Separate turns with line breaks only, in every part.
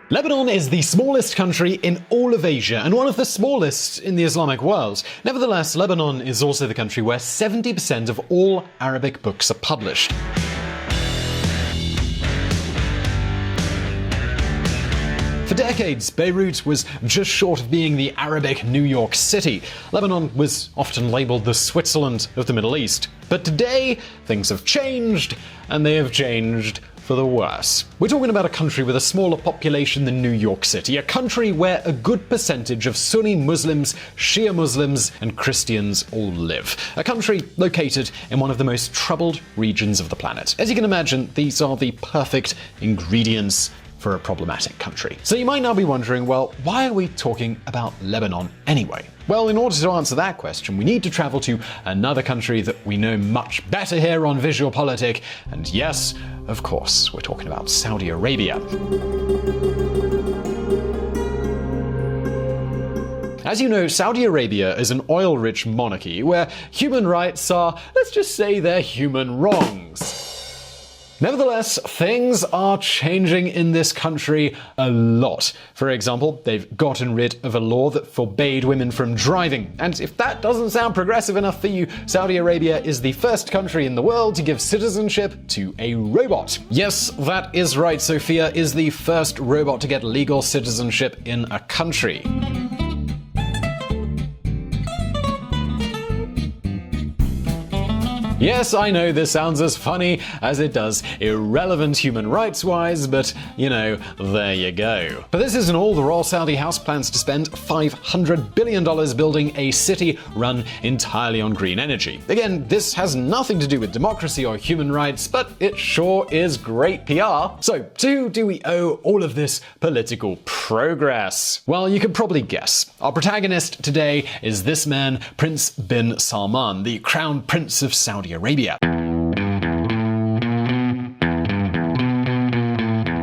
Lebanon is the smallest country in all of Asia and one of the smallest in the Islamic world. Nevertheless, Lebanon is also the country where 70% of all Arabic books are published. For decades, Beirut was just short of being the Arabic New York City. Lebanon was often labeled the Switzerland of the Middle East. But today, things have changed, and they have changed for the worse. We're talking about a country with a smaller population than New York City, a country where a good percentage of Sunni Muslims, Shia Muslims, and Christians all live. A country located in one of the most troubled regions of the planet. As you can imagine, these are the perfect ingredients for a problematic country. So you might now be wondering, well, why are we talking about Lebanon anyway? Well, in order to answer that question, we need to travel to another country that we know much better here on VisualPolitik, and yes, of course, we're talking about Saudi Arabia. As you know, Saudi Arabia is an oil-rich monarchy where human rights are, let's just say, they're human wrongs. Nevertheless, things are changing in this country a lot. For example, they've gotten rid of a law that forbade women from driving. And if that doesn't sound progressive enough for you, Saudi Arabia is the first country in the world to give citizenship to a robot. Yes, that is right. Sophia is the first robot to get legal citizenship in a country. Yes, I know this sounds as funny as it does irrelevant human rights-wise, but, you know, there you go. But this isn't all. The Royal Saudi House plans to spend $500 billion building a city run entirely on green energy. Again, this has nothing to do with democracy or human rights, but it sure is great PR. So, to who do we owe all of this political progress? Well, you can probably guess. Our protagonist today is this man, Prince bin Salman, the Crown Prince of Saudi Arabia.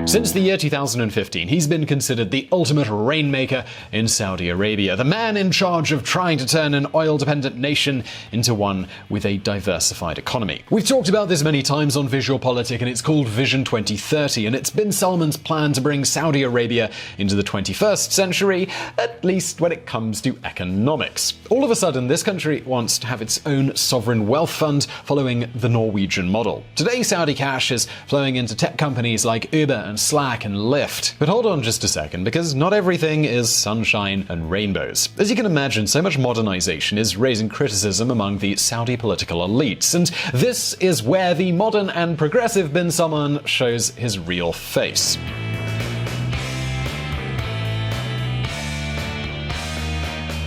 Since the year 2015, he's been considered the ultimate rainmaker in Saudi Arabia, the man in charge of trying to turn an oil-dependent nation into one with a diversified economy. We've talked about this many times on VisualPolitik, and it's called Vision 2030, and it's bin Salman's plan to bring Saudi Arabia into the 21st century, at least when it comes to economics. All of a sudden, this country wants to have its own sovereign wealth fund following the Norwegian model. Today, Saudi cash is flowing into tech companies like Uber and Slack and Lyft. But hold on just a second, because not everything is sunshine and rainbows. As you can imagine, so much modernization is raising criticism among the Saudi political elites, and this is where the modern and progressive bin Salman shows his real face.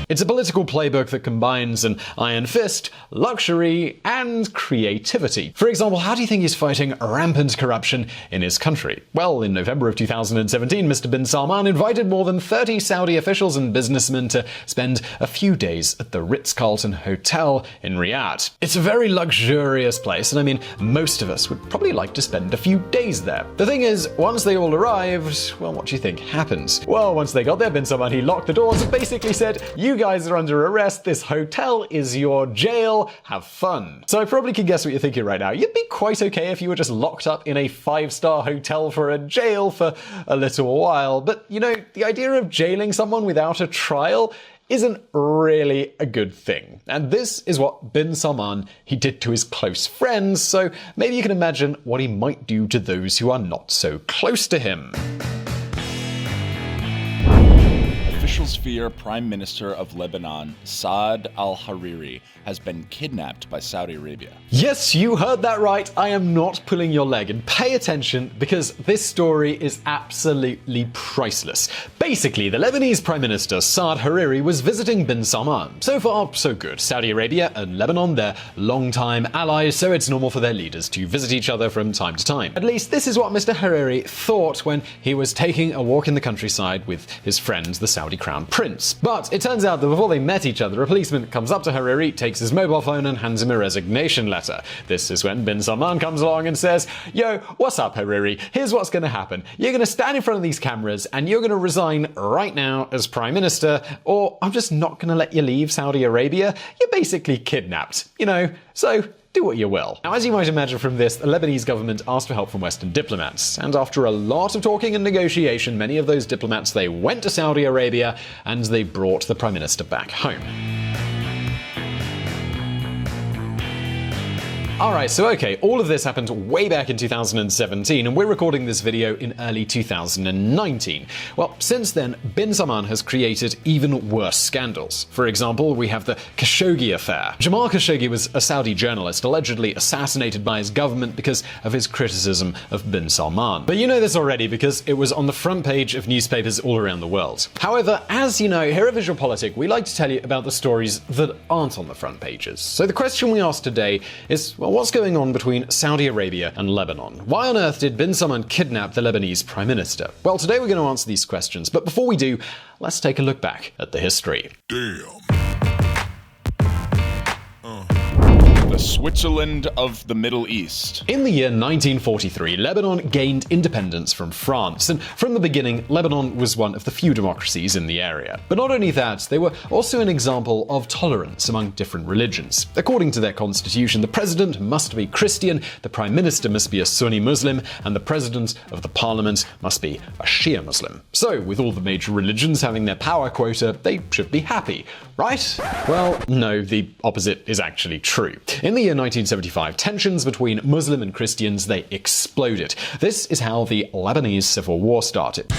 It's a political playbook that combines an iron fist, luxury, and creativity. For example, how do you think he's fighting rampant corruption in his country? Well, in November of 2017, Mr. bin Salman invited more than 30 Saudi officials and businessmen to spend a few days at the Ritz-Carlton Hotel in Riyadh. It's a very luxurious place, and I mean, most of us would probably like to spend a few days there. The thing is, once they all arrived, well, what do you think happened? Well, once they got there, bin Salman, he locked the doors and basically said, "You guys are under arrest. This hotel is your jail. Have fun." So I probably can guess what you're thinking right now. You'd be quite okay if you were just locked up in a 5-star hotel for a jail for a little while. But, you know, the idea of jailing someone without a trial isn't really a good thing. And this is what bin Salman, he did to his close friends, so maybe you can imagine what he might do to those who are not so close to him.
Officials fear Prime Minister of Lebanon, Saad Al-Hariri, has been kidnapped by Saudi Arabia.
Yes, you heard that right. I am not pulling your leg. And pay attention, because this story is absolutely priceless. Basically, the Lebanese Prime Minister, Saad Hariri, was visiting bin Salman. So far, so good. Saudi Arabia and Lebanon, they're longtime allies, so it's normal for their leaders to visit each other from time to time. At least this is what Mr. Hariri thought when he was taking a walk in the countryside with his friend, the Saudi Crown Prince. But it turns out that before they met each other, a policeman comes up to Hariri, takes his mobile phone and hands him a resignation letter. This is when bin Salman comes along and says, "Yo, what's up, Hariri? Here's what's gonna happen. You're gonna stand in front of these cameras and you're gonna resign right now as Prime Minister, or I'm just not gonna let you leave Saudi Arabia. You're basically kidnapped, you know, so do what you will. Now, as you might imagine from this, the Lebanese government asked for help from Western diplomats, and after a lot of talking and negotiation, many of those diplomats, they went to Saudi Arabia and they brought the Prime Minister back home. Alright, so okay, all of this happened way back in 2017, and we're recording this video in early 2019. Well, since then, Bin Salman has created even worse scandals. For example, we have the Khashoggi affair. Jamal Khashoggi was a Saudi journalist allegedly assassinated by his government because of his criticism of Bin Salman. But you know this already because it was on the front page of newspapers all around the world. However, as you know, here at VisualPolitik, we like to tell you about the stories that aren't on the front pages. So the question we ask today is, well, what's going on between Saudi Arabia and Lebanon? Why on earth did Bin Salman kidnap the Lebanese Prime Minister? Well, today we're going to answer these questions, but before we do, let's take a look back at the history.
The Switzerland of the Middle East.
In the year 1943, Lebanon gained independence from France, and from the beginning, Lebanon was one of the few democracies in the area. But not only that, they were also an example of tolerance among different religions. According to their constitution, the president must be Christian, the prime minister must be a Sunni Muslim, and the president of the parliament must be a Shia Muslim. So, with all the major religions having their power quota, they should be happy, right? Well, no, the opposite is actually true. In the year 1975, tensions between Muslim and Christians, they exploded. This is how the Lebanese Civil War started.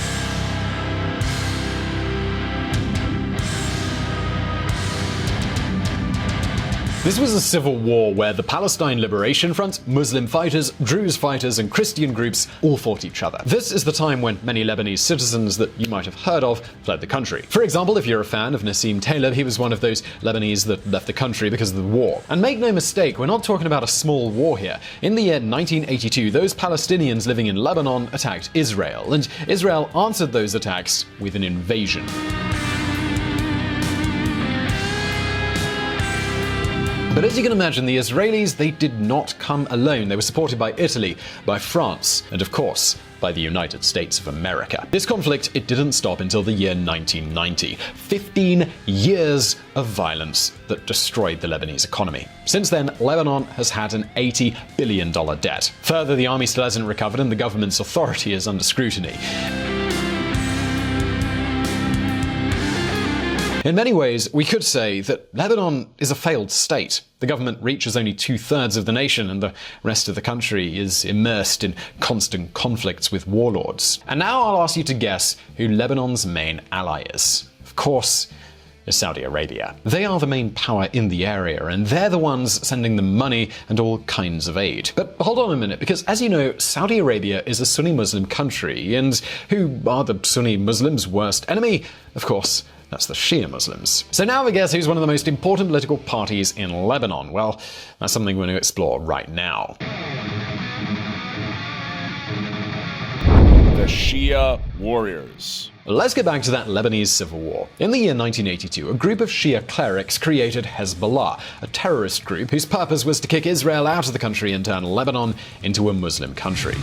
This was a civil war where the Palestine Liberation Front, Muslim fighters, Druze fighters, and Christian groups all fought each other. This is the time when many Lebanese citizens that you might have heard of fled the country. For example, if you're a fan of Nassim Taleb, he was one of those Lebanese that left the country because of the war. And make no mistake, we're not talking about a small war here. In the year 1982, those Palestinians living in Lebanon attacked Israel, and Israel answered those attacks with an invasion. But as you can imagine, the Israelis, they did not come alone. They were supported by Italy, by France, and of course, by the United States of America. This conflict, it didn't stop until the year 1990. 15 years of violence that destroyed the Lebanese economy. Since then, Lebanon has had an $80 billion debt. Further, the army still hasn't recovered and the government's authority is under scrutiny. In many ways, we could say that Lebanon is a failed state. The government reaches only 2/3 of the nation, and the rest of the country is immersed in constant conflicts with warlords. And now I'll ask you to guess who Lebanon's main ally is. Of course, it's Saudi Arabia. They are the main power in the area, and they're the ones sending them money and all kinds of aid. But hold on a minute, because as you know, Saudi Arabia is a Sunni Muslim country, and who are the Sunni Muslims' worst enemy? Of course, that's the Shia Muslims. So now we guess who's one of the most important political parties in Lebanon. Well, that's something we're going to explore right now.
The Shia warriors.
Let's get back to that Lebanese civil war. In the year 1982, a group of Shia clerics created Hezbollah, a terrorist group whose purpose was to kick Israel out of the country and turn Lebanon into a Muslim country.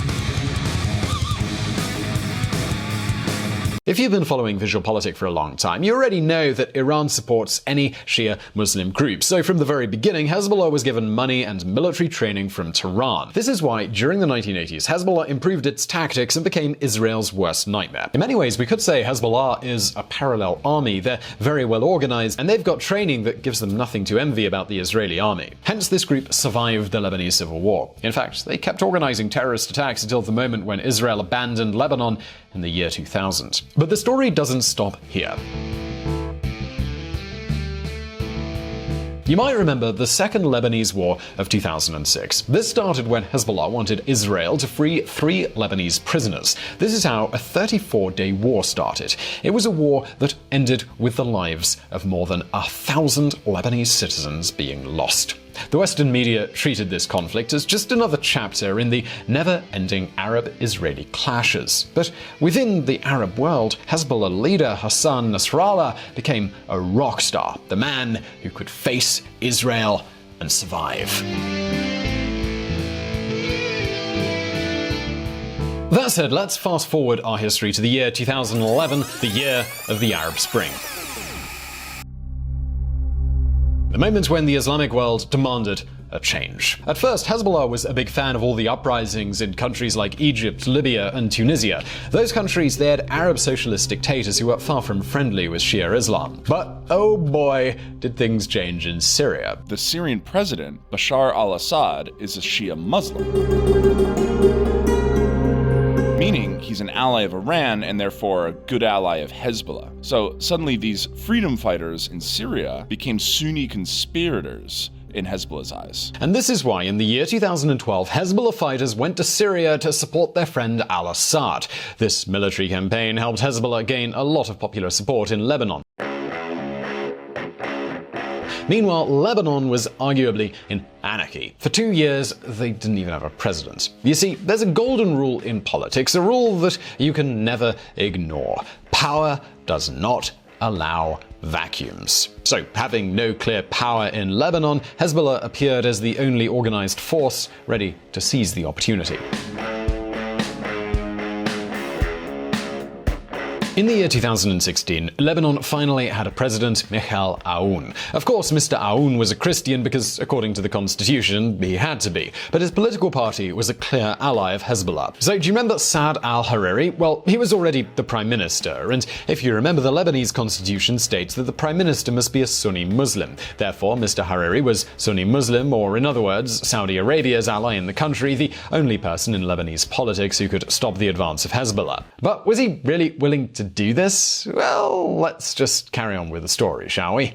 If you've been following VisualPolitik for a long time, you already know that Iran supports any Shia Muslim group. So from the very beginning, Hezbollah was given money and military training from Tehran. This is why, during the 1980s, Hezbollah improved its tactics and became Israel's worst nightmare. In many ways, we could say Hezbollah is a parallel army. They're very well organized, and they've got training that gives them nothing to envy about the Israeli army. Hence, this group survived the Lebanese civil war. In fact, they kept organizing terrorist attacks until the moment when Israel abandoned Lebanon in the year 2000. But the story doesn't stop here. You might remember the Second Lebanese War of 2006. This started when Hezbollah wanted Israel to free 3 Lebanese prisoners. This is how a 34-day war started. It was a war that ended with the lives of more than 1,000 Lebanese citizens being lost. The Western media treated this conflict as just another chapter in the never-ending Arab-Israeli clashes. But within the Arab world, Hezbollah leader Hassan Nasrallah became a rock star, the man who could face Israel and survive. That said, let's fast forward our history to the year 2011, the year of the Arab Spring. The moment when the Islamic world demanded a change. At first, Hezbollah was a big fan of all the uprisings in countries like Egypt, Libya, and Tunisia. Those countries, they had Arab socialist dictators who were far from friendly with Shia Islam. But oh boy, did things change in Syria.
The Syrian president, Bashar al-Assad, is a Shia Muslim, meaning he's an ally of Iran and therefore a good ally of Hezbollah. So suddenly these freedom fighters in Syria became Sunni conspirators in Hezbollah's eyes.
And this is why in the year 2012, Hezbollah fighters went to Syria to support their friend al-Assad. This military campaign helped Hezbollah gain a lot of popular support in Lebanon. Meanwhile, Lebanon was arguably in anarchy. For 2 years, they didn't even have a president. You see, there's a golden rule in politics, a rule that you can never ignore. Power does not allow vacuums. So, having no clear power in Lebanon, Hezbollah appeared as the only organized force ready to seize the opportunity. In the year 2016, Lebanon finally had a president, Michel Aoun. Of course, Mr. Aoun was a Christian because, according to the constitution, he had to be. But his political party was a clear ally of Hezbollah. So do you remember Saad Hariri? Well, he was already the prime minister. And if you remember, the Lebanese constitution states that the prime minister must be a Sunni Muslim. Therefore, Mr. Hariri was Sunni Muslim, or in other words, Saudi Arabia's ally in the country, the only person in Lebanese politics who could stop the advance of Hezbollah. But was he really willing to do this? Well, let's just carry on with the story, shall we?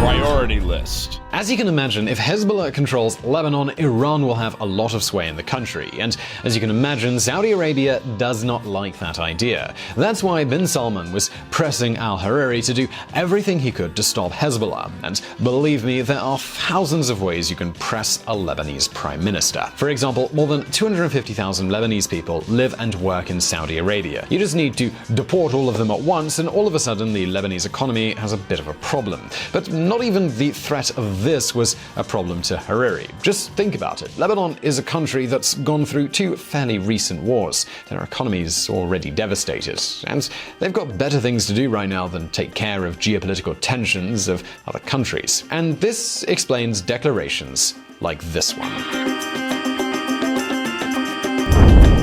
Priority list.
As you can imagine, if Hezbollah controls Lebanon, Iran will have a lot of sway in the country. And as you can imagine, Saudi Arabia does not like that idea. That's why bin Salman was pressing Al-Hariri to do everything he could to stop Hezbollah. And believe me, there are thousands of ways you can press a Lebanese Prime Minister. For example, more than 250,000 Lebanese people live and work in Saudi Arabia. You just need to deport all of them at once, and all of a sudden the Lebanese economy has a bit of a problem. But not even the threat of this was a problem to Hariri. Just think about it. Lebanon is a country that's gone through 2 fairly recent wars. Their economy's already devastated, and they've got better things to do right now than take care of geopolitical tensions of other countries. And this explains declarations like this one.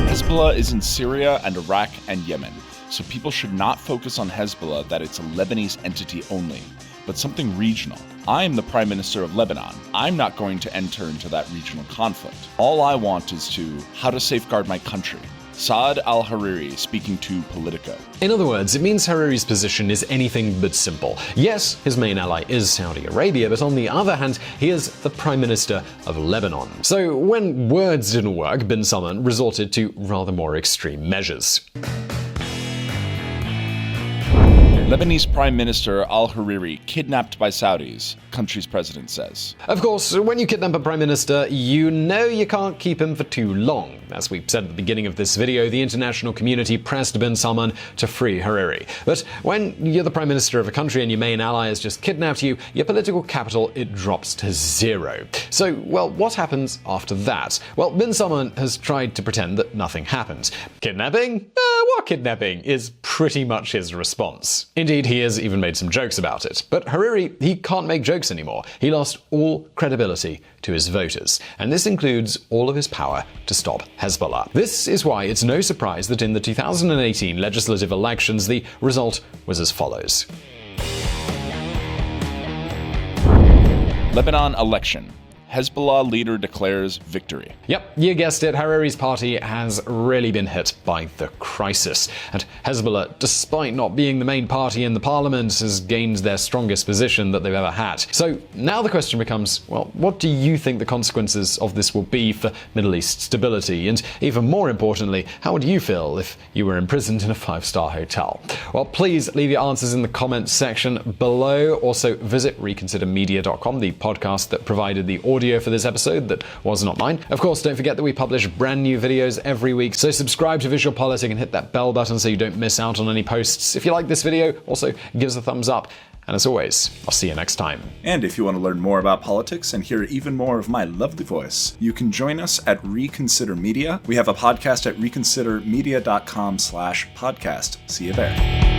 Hezbollah is in Syria and Iraq and Yemen, so people should not focus on Hezbollah that it's a Lebanese entity only, but something regional. I am the Prime Minister of Lebanon. I'm not going to enter into that regional conflict. All I want is how to safeguard my country. Saad Hariri speaking to Politico.
In other words, it means Hariri's position is anything but simple. Yes, his main ally is Saudi Arabia, but on the other hand, he is the Prime Minister of Lebanon. So when words didn't work, bin Salman resorted to rather more extreme measures.
Lebanese Prime Minister Al-Hariri kidnapped by Saudis, country's president says.
Of course, when you kidnap a prime minister, you know you can't keep him for too long. As we said at the beginning of this video, the international community pressed bin Salman to free Hariri. But when you're the prime minister of a country and your main ally has just kidnapped you, your political capital, it drops to 0. So, well, what happens after that? Well, bin Salman has tried to pretend that nothing happened. Kidnapping? What kidnapping? Is pretty much his response. Indeed, he has even made some jokes about it. But Hariri, he can't make jokes anymore. He lost all credibility to his voters. And this includes all of his power to stop Hezbollah. This is why it's no surprise that in the 2018 legislative elections, the result was as follows.
Lebanon election. Hezbollah leader declares victory.
Yep, you guessed it, Hariri's party has really been hit by the crisis. And Hezbollah, despite not being the main party in the parliament, has gained their strongest position that they've ever had. So now the question becomes, well, what do you think the consequences of this will be for Middle East stability? And even more importantly, how would you feel if you were imprisoned in a 5-star hotel? Well, please leave your answers in the comments section below. Also, visit reconsidermedia.com, the podcast that provided the audio for this episode that was not mine. Of course, don't forget that we publish brand new videos every week, so subscribe to VisualPolitik and hit that bell button so you don't miss out on any posts. If you like this video, also give us a thumbs up. And as always, I'll see you next time.
And if you want to learn more about politics and hear even more of my lovely voice, you can join us at Reconsider Media. We have a podcast at reconsidermedia.com/podcast. See you there.